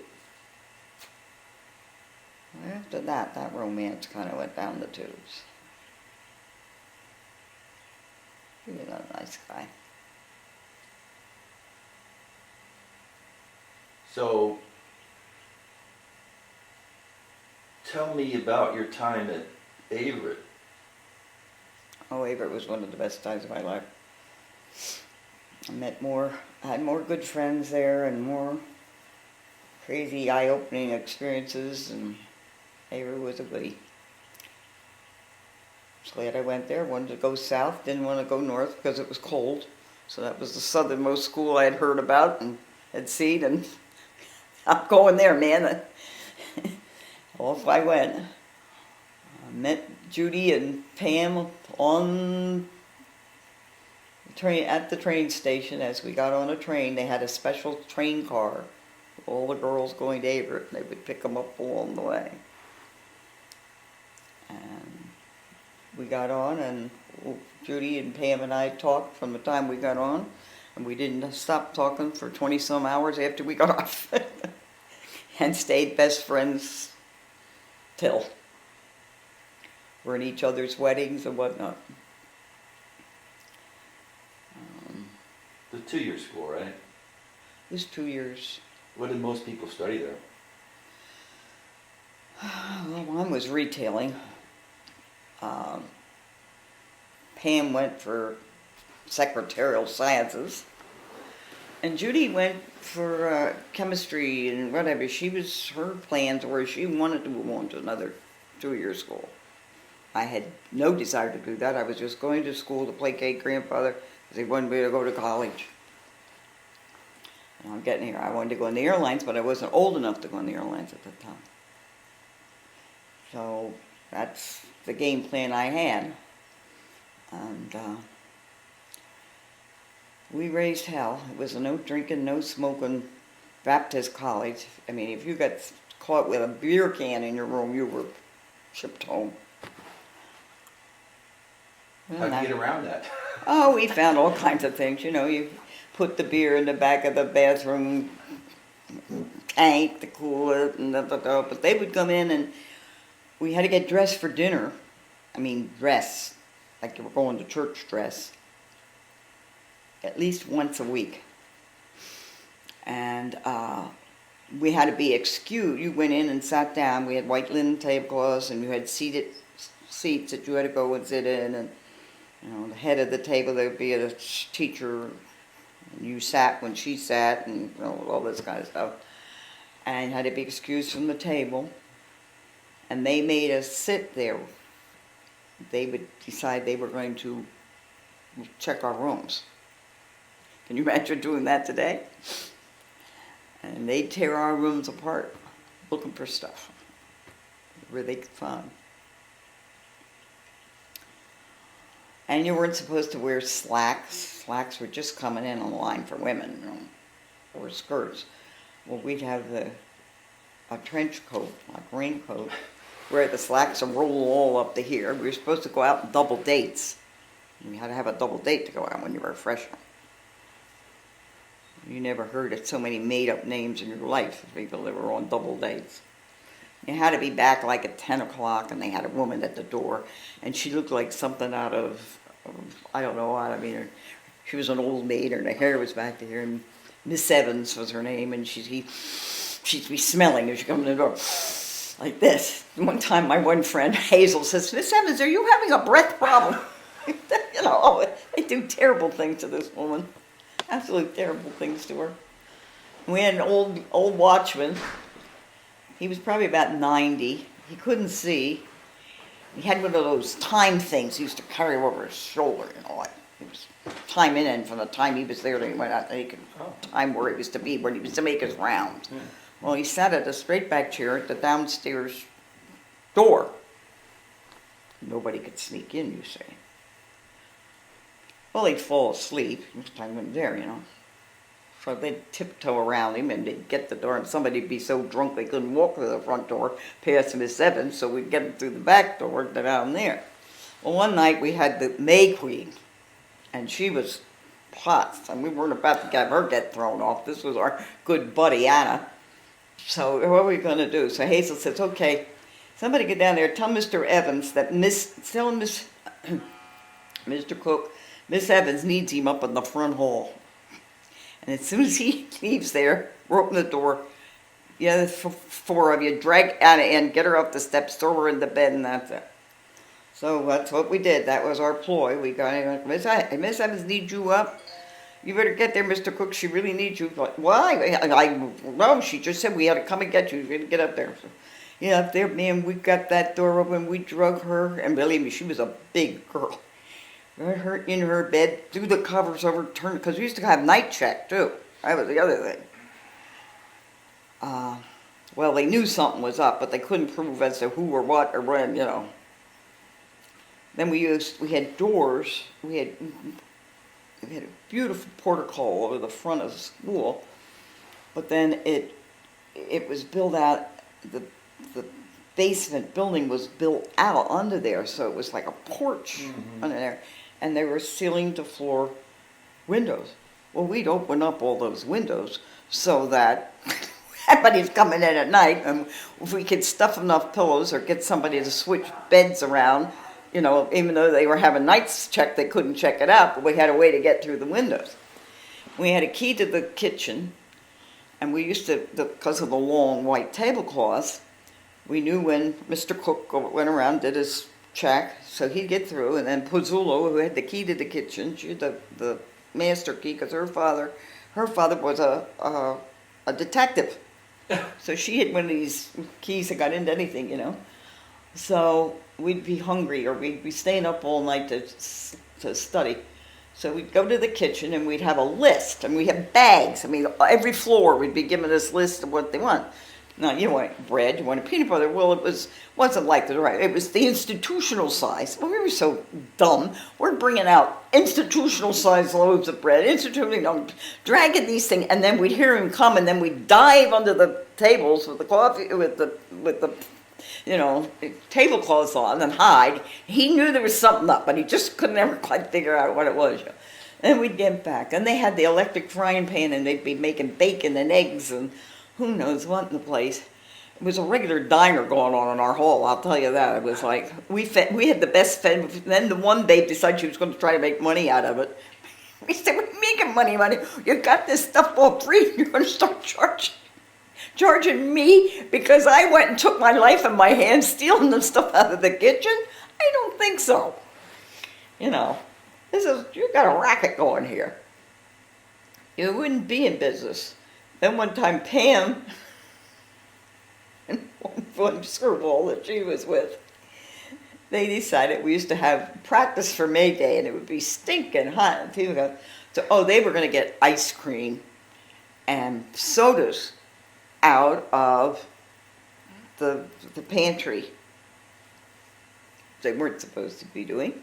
[SPEAKER 2] Well, after that romance kind of went down the tubes. He was a nice guy.
[SPEAKER 1] So, tell me about your time at Averett.
[SPEAKER 2] Oh, Averett was one of the best times of my life. I had more good friends there and more crazy, eye-opening experiences, and Averett was a goodie. I was glad I went there. Wanted to go south, didn't want to go north because it was cold. So that was the southernmost school I had heard about and had seen, and I'm going there, man. Off I went. I met Judy and Pam on at the train station, as we got on a train, they had a special train car. All the girls going to Everett, they would pick them up along the way. And we got on, and Judy and Pam and I talked from the time we got on, and we didn't stop talking for 20-some hours after we got off. And stayed best friends till we're in each other's weddings and whatnot.
[SPEAKER 1] The 2-year school, right?
[SPEAKER 2] It was 2 years.
[SPEAKER 1] What did most people study there?
[SPEAKER 2] Well, mine was retailing. Pam went for secretarial sciences. And Judy went for chemistry and whatever. Her plans were she wanted to move on to another 2-year school. I had no desire to do that. I was just going to school to placate grandfather because he wanted me to go to college. And I'm getting here. I wanted to go in the airlines, but I wasn't old enough to go in the airlines at the time. So that's the game plan I had. And we raised hell. It was a no drinking, no smoking Baptist college. I mean, if you got caught with a beer can in your room, you were shipped home.
[SPEAKER 1] How'd you get around that?
[SPEAKER 2] Oh, we found all kinds of things. You know, you put the beer in the back of the bathroom tank to cool it, and but they would come in, and we had to get dressed for dinner. I mean, dress, like you were going to church dress, at least once a week. And we had to be excused. You went in and sat down. We had white linen tablecloths, and you had seated seats that you had to go and sit in, and you know, the head of the table, there would be a teacher, and you sat when she sat, and you know, all this kind of stuff. And had to be excused from the table. And they made us sit there. They would decide they were going to check our rooms. Can you imagine doing that today? And they'd tear our rooms apart, looking for stuff where they could find. And you weren't supposed to wear slacks. Slacks were just coming in on the line for women, you know, or skirts. Well, we'd have a trench coat, like raincoat, where the slacks would roll all up to here. We were supposed to go out on double dates. You had to have a double date to go out when you were a freshman. You never heard of so many made-up names in your life of people that were on double dates. You had to be back like at 10 o'clock, and they had a woman at the door, and she looked like something out of I don't know what, I mean, she was an old maid, and her hair was back to here, and Miss Evans was her name, and she'd be smelling as she come in the door, like this. One time, my one friend, Hazel, says, "Miss Evans, are you having a breath problem?" You know, they do terrible things to this woman. Absolutely terrible things to her. We had an old watchman. He was probably about 90. He couldn't see. He had one of those time things he used to carry over his shoulder, you know, like he was timing in from the time he was there to he went out, he could time where he was to be, when he was to make his rounds. Yeah. Well, he sat at a straight back chair at the downstairs door. Nobody could sneak in, you see. Well, he'd fall asleep. Most time he wasn't there, you know. So they'd tiptoe around him, and they'd get the door, and somebody'd be so drunk they couldn't walk through the front door past Miss Evans, so we'd get them through the back door down there. Well, one night we had the May Queen, and she was hot, and we weren't about to have her get thrown off. This was our good buddy, Anna. So what were we going to do? So Hazel says, "Okay, somebody get down there, tell Mr. Evans that tell Mr. Cook, Miss Evans needs him up in the front hall. And as soon as he leaves there, we'll open the door. Yeah, there's four of you. Drag Anna in, get her up the steps, throw her in the bed, and that's it." So that's what we did. That was our ploy. We got Miss Evans needs you up. You better get there, Mr. Cook. She really needs you. Like, why? No, she just said we had to come and get you. You got to get up there. So, yeah, up there, man, we got that door open. We drug her, and believe me, she was a big girl. Got her in her bed, threw the covers over, turned, because we used to have night check, too. That was the other thing. Well, they knew something was up, but they couldn't prove as to who or what or when, you know. Then we had doors. We had we had a beautiful portico over the front of the school, but then it was built out, the basement building was built out under there, so it was like a porch under there, and there were ceiling to floor windows. Well, we'd open up all those windows so that everybody's coming in at night, and if we could stuff enough pillows or get somebody to switch beds around, you know, even though they were having nights check, they couldn't check it out, but we had a way to get through the windows. We had a key to the kitchen, and we used to, because of the long white tablecloths, we knew when Mr. Cook went around, did his check, so he'd get through, and then Puzzulo, who had the key to the kitchen, she had the master key, because her father was a detective. So she had one of these keys that got into anything, you know. So we'd be hungry, or we'd be staying up all night to study. So we'd go to the kitchen and we'd have a list, and we'd have bags. I mean, every floor would be given this list of what they want. Now, you want bread, you want a peanut butter. Well, wasn't like the right. It was the institutional size. Well, we were so dumb. We're bringing out institutional size loaves of bread, dragging these things, and then we'd hear him come, and then we'd dive under the tables with the coffee, with the tablecloths on and hide. He knew there was something up, but he just could never quite figure out what it was. And we'd get back. And they had the electric frying pan, and they'd be making bacon and eggs and who knows what in the place. It was a regular diner going on in our hall, I'll tell you that. It was like, we had the best fed. Then the one babe decided she was going to try to make money out of it. We said, we're making money. You got this stuff all free, you're going to start charging me because I went and took my life in my hands stealing the stuff out of the kitchen? I don't think so. You know, you got a racket going here. You wouldn't be in business. Then one time Pam, and one screwball that she was with, they decided we used to have practice for May Day, and it would be stinking hot. And people go, they were going to get ice cream and sodas out of the pantry. They weren't supposed to be doing.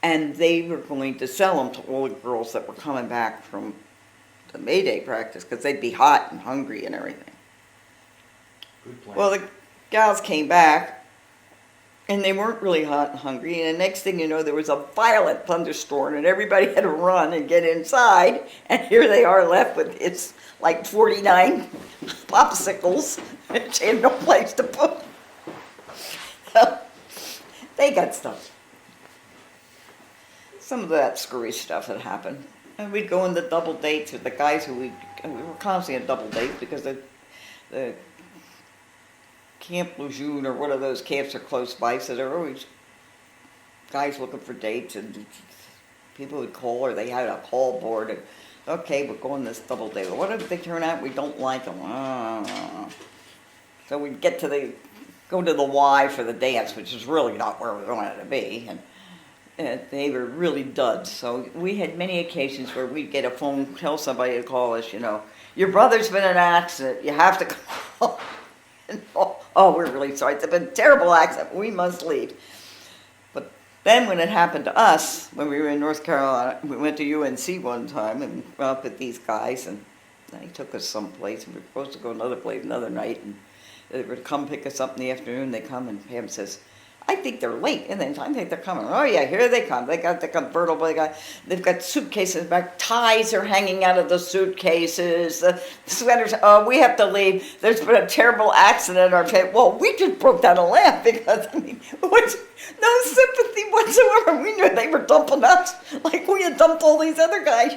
[SPEAKER 2] And they were going to sell them to all the girls that were coming back from the May Day practice, because they'd be hot and hungry and everything.
[SPEAKER 1] Good plan.
[SPEAKER 2] Well, the gals came back, and they weren't really hot and hungry, and the next thing you know, there was a violent thunderstorm, and everybody had to run and get inside, and here they are left with it's like 49 popsicles, and she had no place to put them. So, they got stuff. Some of that screwy stuff had happened. And we'd go on the double dates with the guys we were constantly on double dates because the Camp Lejeune or one of those camps are close by, so there were always guys looking for dates, and people would call, or they had a call board, and okay, we're going this double date. Well, what if they turn out we don't like them? So we'd go to the Y for the dance, which is really not where we wanted to be, and they were really duds. So we had many occasions where we'd get a phone, tell somebody to call us, your brother's been in an accident, you have to call. And, oh, we're really sorry, it's been a terrible accident, we must leave. But then when it happened to us, when we were in North Carolina, we went to UNC one time and went up with these guys, and they took us someplace, and we were supposed to go another place another night, and they would come pick us up in the afternoon. They come, and Pam says, I think they're late, and then I think they're coming. Oh yeah, here they come. They got the convertible. They've got suitcases back. Ties are hanging out of the suitcases. The sweaters. Oh, we have to leave. There's been a terrible accident in our family. Well, we just broke down a laugh because no sympathy whatsoever. We knew they were dumping us like we had dumped all these other guys.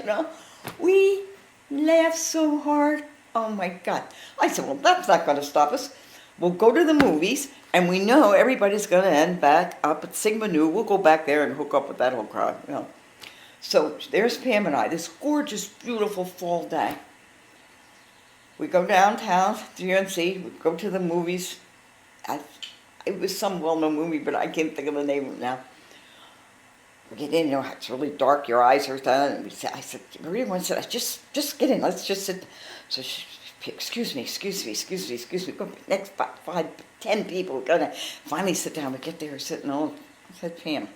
[SPEAKER 2] We laughed so hard. Oh my God! I said, well, that's not going to stop us. We'll go to the movies, and we know everybody's going to end back up at Sigma Nu. We'll go back there and hook up with that whole crowd. So there's Pam and I, this gorgeous, beautiful fall day. We go downtown to UNC, we go to the movies. It was some well-known movie, but I can't think of the name of it now. We get in, it's really dark, your eyes are done. And I said, Maria once said, just get in, let's just sit. So excuse me. Go next 5, 10 people are gonna finally sit down. We get there sitting all. I said, Pam,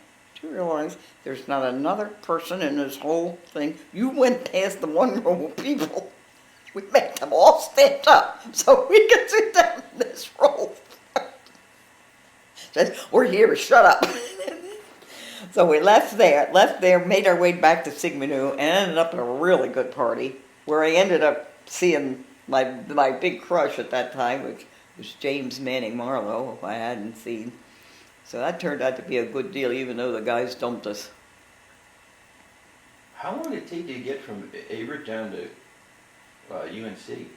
[SPEAKER 2] you realize there's not another person in this whole thing? You went past the one row of people. We made them all stand up so we could sit down in this row. Said, we're here, shut up. So we left there, made our way back to Sigmund and ended up at a really good party where I ended up seeing my big crush at that time, which was James Manning Marlowe, who I hadn't seen. So that turned out to be a good deal, even though the guys dumped us.
[SPEAKER 1] How long did it take you to get from Averett down to UNC?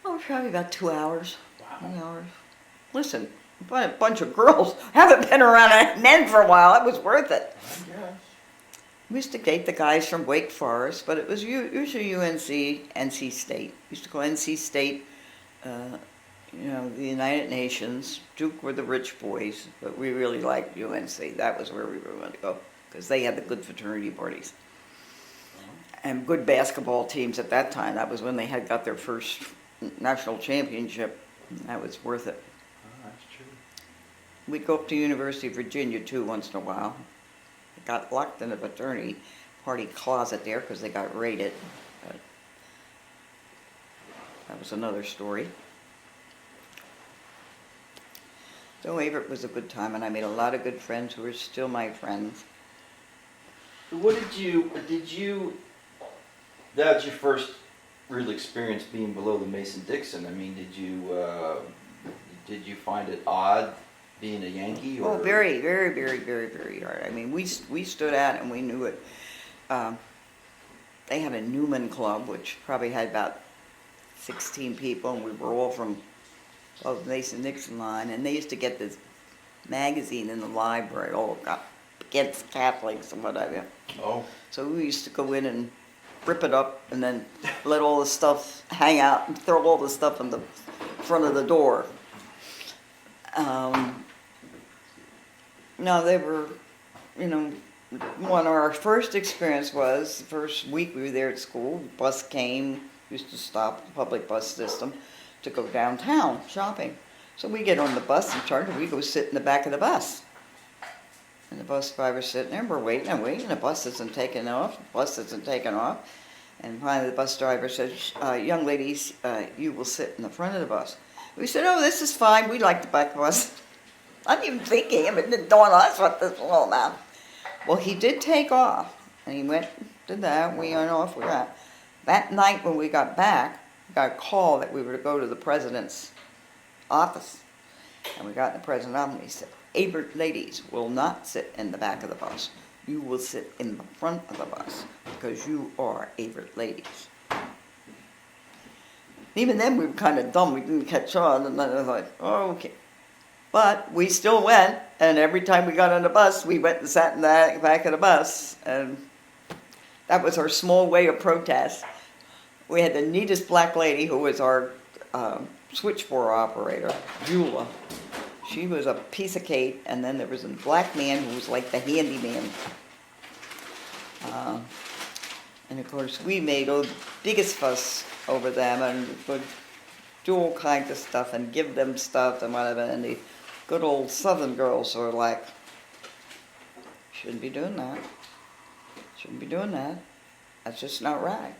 [SPEAKER 2] Oh, probably about 2 hours.
[SPEAKER 1] Wow.
[SPEAKER 2] 2 hours. Listen, a bunch of girls. Haven't been around men for a while. It was worth it.
[SPEAKER 1] I guess.
[SPEAKER 2] We used to date the guys from Wake Forest, but it was usually UNC, NC State. We used to go NC State, the United Nations. Duke were the rich boys, but we really liked UNC. That was where we were going to go because they had the good fraternity parties and good basketball teams at that time. That was when they had got their first national championship. That was worth it.
[SPEAKER 1] Oh, that's true.
[SPEAKER 2] We'd go up to University of Virginia too once in a while. Got locked in a fraternity party closet there because they got raided. But that was another story. So Averett was a good time, and I made a lot of good friends who are still my friends.
[SPEAKER 1] What did you, that was your first real experience being below the Mason-Dixon. I mean, did you find it odd being a Yankee? Or?
[SPEAKER 2] Oh, very, very, very, very, very hard. I mean, we stood out and we knew it. They had a Newman Club, which probably had about 16 people, and we were all from the Mason-Dixon line. And they used to get this magazine in the library, all against Catholics and whatever.
[SPEAKER 1] Oh.
[SPEAKER 2] So we used to go in and rip it up and then let all the stuff hang out and throw all the stuff in the front of the door. No, they were, when our first experience was, the first week we were there at school, the bus came, used to stop, the public bus system, to go downtown shopping. So we get on the bus and we go sit in the back of the bus. And the bus driver's sitting there, we're waiting and waiting, the bus isn't taking off, And finally the bus driver says, young ladies, you will sit in the front of the bus. We said, oh, this is fine, we like the back bus. I'm even thinking, it didn't dawn on us what this was all about. Well, he did take off, and he went, did that, we went off, we got. That night when we got back, we got a call that we were to go to the president's office. And we got in the president's office, and he said, Averett ladies will not sit in the back of the bus. You will sit in the front of the bus, because you are Averett ladies. Even then we were kind of dumb, we didn't catch on, and then I was like, oh, okay. But we still went, and every time we got on the bus, we went and sat in the back of the bus, and that was our small way of protest. We had the neatest black lady who was our switchboard operator, Jula. She was a piece of cake, and then there was a black man who was like the handyman. And of course, we made the biggest fuss over them, and would do all kinds of stuff and give them stuff and whatever, and the good old Southern girls were like, shouldn't be doing that. Shouldn't be doing that. That's just not right.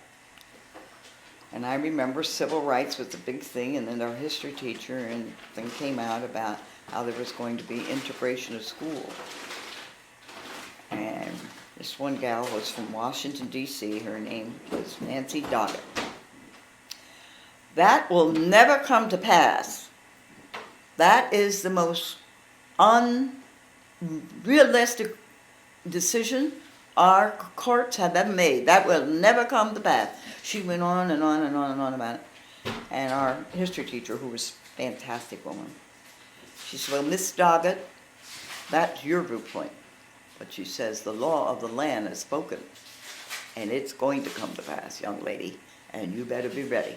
[SPEAKER 2] And I remember civil rights was the big thing, and then our history teacher and thing came out about how there was going to be integration of school. And this one gal was from Washington, D.C. Her name was Nancy Doggett. That will never come to pass. That is the most unrealistic decision our courts have ever made. That will never come to pass. She went on and on and on and on about it. And our history teacher, who was a fantastic woman, she said, well, Miss Doggett, that's your viewpoint. But she says, the law of the land is spoken, and it's going to come to pass, young lady, and you better be ready.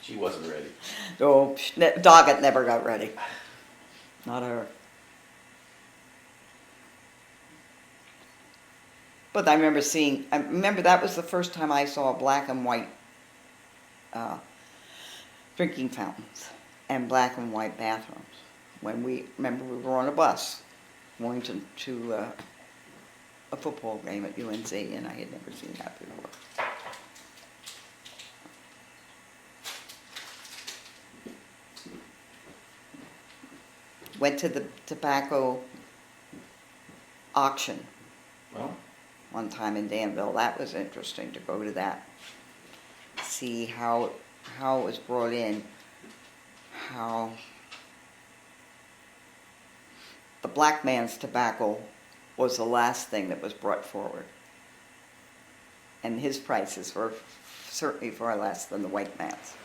[SPEAKER 1] She wasn't ready.
[SPEAKER 2] So Doggett never got ready. Not her. But I remember that was the first time I saw black and white drinking fountains and black and white bathrooms. when remember we were on a bus going to a football game at UNC, and I had never seen that before. Went to the tobacco auction
[SPEAKER 1] Well,
[SPEAKER 2] one time in Danville. That was interesting to go to that. See how it was brought in, how the black man's tobacco was the last thing that was brought forward. And his prices were certainly far less than the white man's.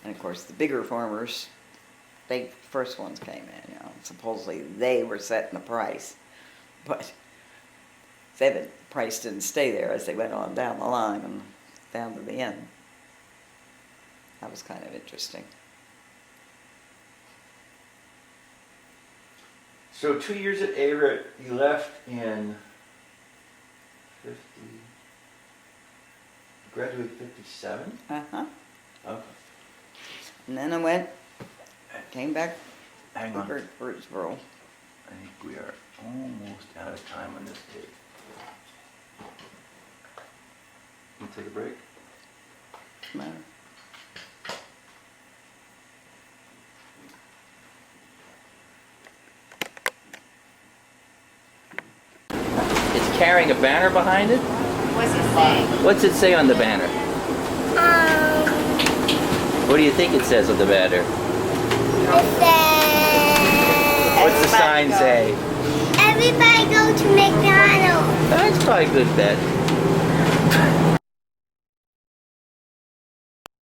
[SPEAKER 2] And of course the bigger farmers, they first ones came in, supposedly they were setting the price. But the price didn't stay there as they went on down the line and down to the end. That was kind of interesting.
[SPEAKER 1] so 2 years at Averett, you left in 50, graduated 57?
[SPEAKER 2] Uh-huh.
[SPEAKER 1] Okay.
[SPEAKER 2] And then I came back
[SPEAKER 1] Hang
[SPEAKER 2] to
[SPEAKER 1] on.
[SPEAKER 2] Birdsboro.
[SPEAKER 1] I think we are almost out of time on this tape. Can we take a break?
[SPEAKER 2] Matter.
[SPEAKER 1] It's carrying a banner behind it?
[SPEAKER 3] What's it say?
[SPEAKER 1] What's it say on the banner? What do you think it says on the banner? What's the sign say?
[SPEAKER 3] Everybody go to McDonald's.
[SPEAKER 1] That's probably a good bet.